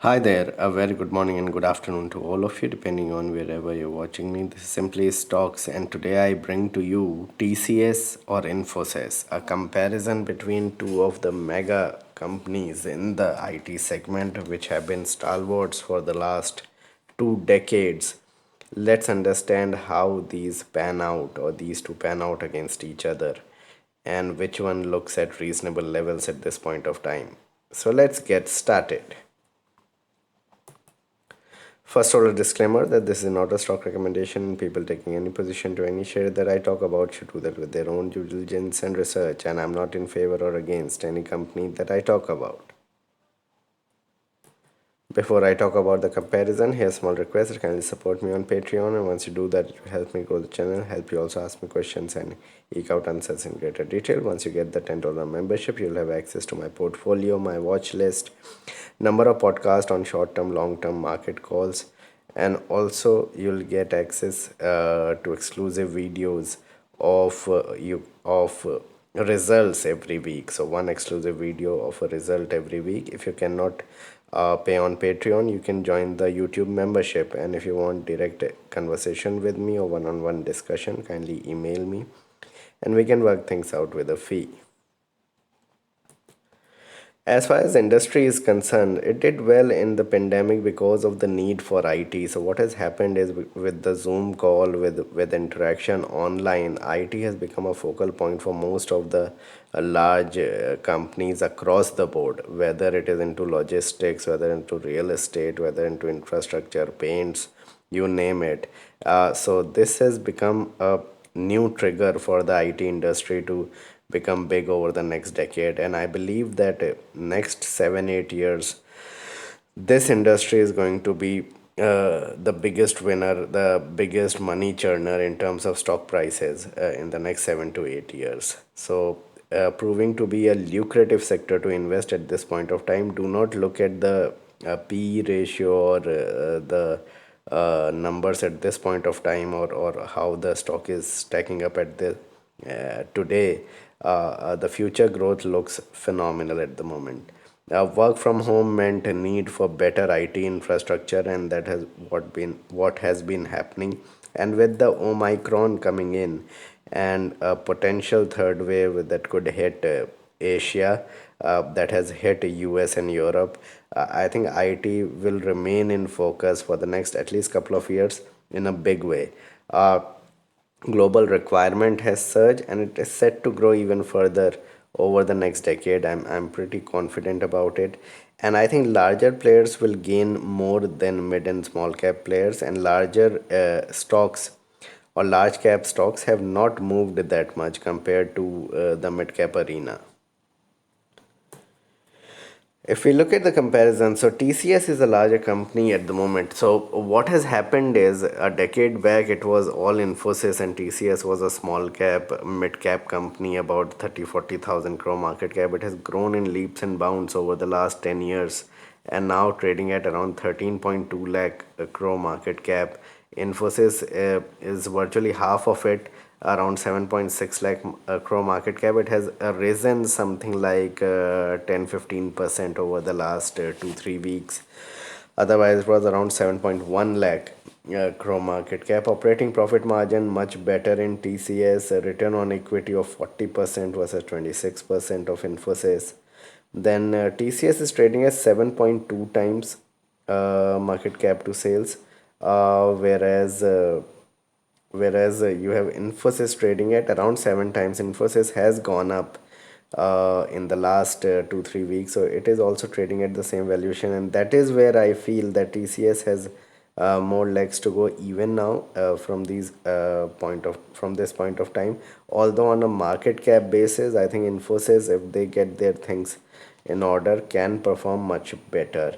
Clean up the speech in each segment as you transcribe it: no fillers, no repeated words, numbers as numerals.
Hi there, a very good morning and good afternoon to all of you, depending on wherever you're watching me. This is Simply Stocks, and today I bring to you TCS or Infosys, a comparison between two of the mega companies in the IT segment, which have been stalwarts for the last 2 decades. Let's understand how these pan out, or these two pan out against each other, and which one looks at reasonable levels at this point of time. So let's get started. First order disclaimer that this is not a stock recommendation. People taking any position to any share that I talk about should do that with their own due diligence and research, and I'm not in favor or against any company that I talk about. Before I talk about the comparison, here's a small request. Kindly support me on Patreon, and once you do that, it will help me grow the channel, help you also ask me questions and eke out answers in greater detail. Once you get the $10 membership, you'll have access to my portfolio, my watch list, number of podcasts on short-term, long-term market calls, and also you'll get access to exclusive videos of results every week. So one exclusive video of a result every week. If you cannot pay on Patreon, you can join the YouTube membership, and if you want direct conversation with me or one-on-one discussion, kindly email me and we can work things out with a fee. As far as the industry is concerned, it did well in the pandemic because of the need for IT. So what has happened is with the Zoom call, with interaction online, IT has become a focal point for most of the large companies across the board, whether it is into logistics, whether into real estate, whether into infrastructure, paints, you name it. So this has become a new trigger for the IT industry to become big over the next decade. And I believe that next 7 8 years, this industry is going to be the biggest winner, the biggest money churner in terms of stock prices in the next 7 to 8 years. So, proving to be a lucrative sector to invest at this point of time. Do not look at the PE ratio or the numbers at this point of time, or how the stock is stacking up at the today. The future growth looks phenomenal at the moment. Work from home meant a need for better IT infrastructure, and that has what has been happening. And with the Omicron coming in, and a potential third wave that could hit Asia, that has hit US and Europe, I think IT will remain in focus for the next at least couple of years in a big way. Global requirement has surged, and it is set to grow even further over the next decade. I'm pretty confident about it. And I think larger players will gain more than mid and small cap players, and larger stocks or large cap stocks have not moved that much compared to the mid cap arena. If we look at the comparison, so TCS is a larger company at the moment. So what has happened is, a decade back it was all Infosys, and TCS was a small cap, mid cap company, about 30 40,000 crore market cap. It has grown in leaps and bounds over the last 10 years, and now trading at around 13.2 lakh crore market cap. Infosys is virtually half of it, around 7.6 lakh crore market cap. It has risen something like 10 15% over the last 2 3 weeks. Otherwise, it was around 7.1 lakh crore market cap. Operating profit margin much better in TCS, a return on equity of 40% versus 26% of Infosys. Then TCS is trading at 7.2 times market cap to sales, whereas you have Infosys trading at around 7 times. Infosys has gone up in the last 2 3 weeks, so it is also trading at the same valuation, and that is where I feel that TCS has more legs to go even now, from this point of time. Although on a market cap basis, I think Infosys, if they get their things in order, can perform much better.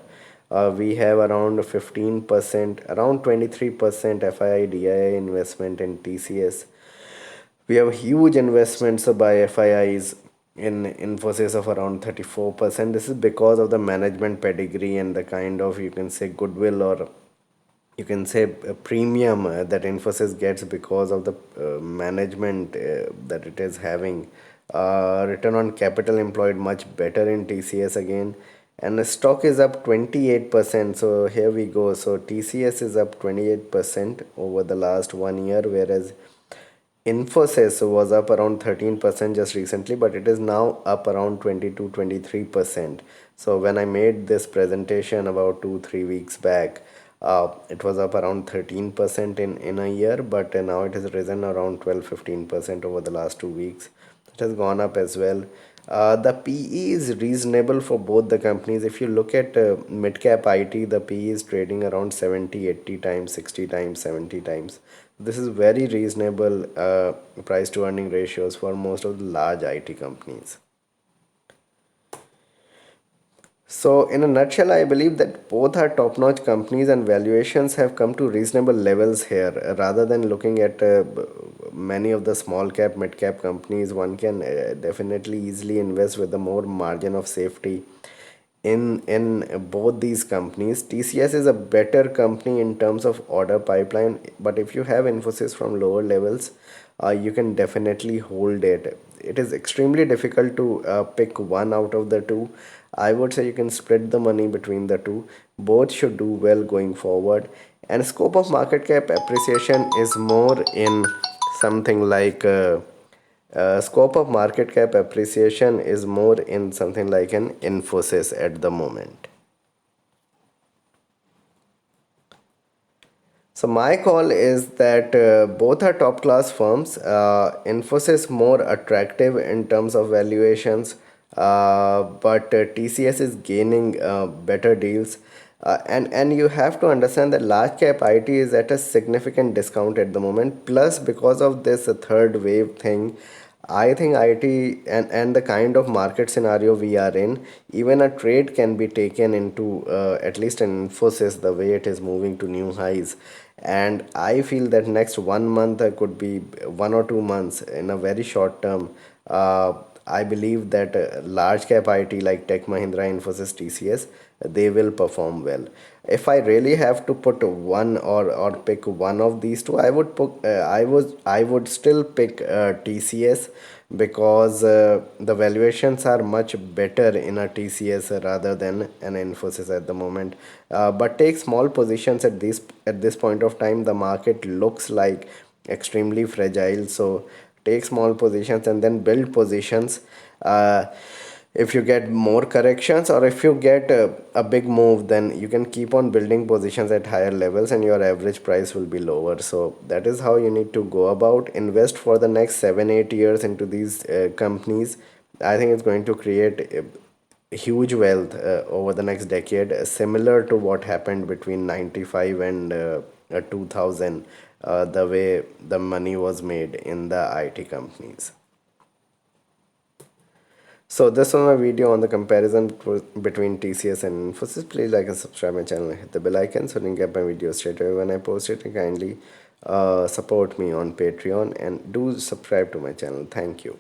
We have around 15%, around 23% FII investment in TCS. We have huge investments by FIIs in Infosys of around 34%. This is because of the management pedigree and the kind of, you can say, goodwill, or you can say a premium that Infosys gets because of the management that it is having. Return on capital employed much better in TCS again, and the stock is up 28%. So here we go. So TCS is up 28% over the last 1 year, whereas Infosys was up around 13% just recently, but it is now up around 20 to 23%. So when I made this presentation about 2 3 weeks back, it was up around 13% in a year, but now it has risen around 12 15% over the last 2 weeks. It has gone up as well. The PE is reasonable for both the companies. If you look at mid cap IT, the PE is trading around 70 80 times, 60 times, 70 times. This is very reasonable price to earning ratios for most of the large IT companies. So, in a nutshell, I believe that both are top notch companies and valuations have come to reasonable levels here. Rather than looking at many of the small cap, mid cap companies, one can definitely easily invest with a more margin of safety in both these companies. TCS is a better company in terms of order pipeline, but if you have Infosys from lower levels, you can definitely hold it. It is extremely difficult to pick one out of the two. I would say you can spread the money between the two. Both should do well going forward. And scope of market cap appreciation is more in something like scope of market cap appreciation is more in something like an Infosys at the moment. So my call is that both are top class firms. Infosys more attractive in terms of valuations, but TCS is gaining better deals. And you have to understand that large cap IT is at a significant discount at the moment. Plus, because of this third wave thing, I think IT and the kind of market scenario we are in, even a trade can be taken into at least an Infosys the way it is moving to new highs. And I feel that next 1 month could be 1 or 2 months in a very short term. I believe that large cap IT like Tech Mahindra, Infosys, TCS, they will perform well. If I really have to put one or pick one of these two, I would still pick TCS because the valuations are much better in a TCS rather than an Infosys at the moment. But take small positions at this point of time. The market looks like extremely fragile, so take small positions and then build positions. If you get more corrections or if you get a big move, then you can keep on building positions at higher levels and your average price will be lower. So that is how you need to go about invest for the next 7 8 years into these companies. I think it's going to create huge wealth over the next decade, similar to what happened between 95 and 2000, the way the money was made in the IT companies. So this was my video on the comparison between TCS and Infosys. Please like and subscribe my channel and hit the bell icon so you can get my videos straight away when I post it. And kindly support me on Patreon and do subscribe to my channel. Thank you.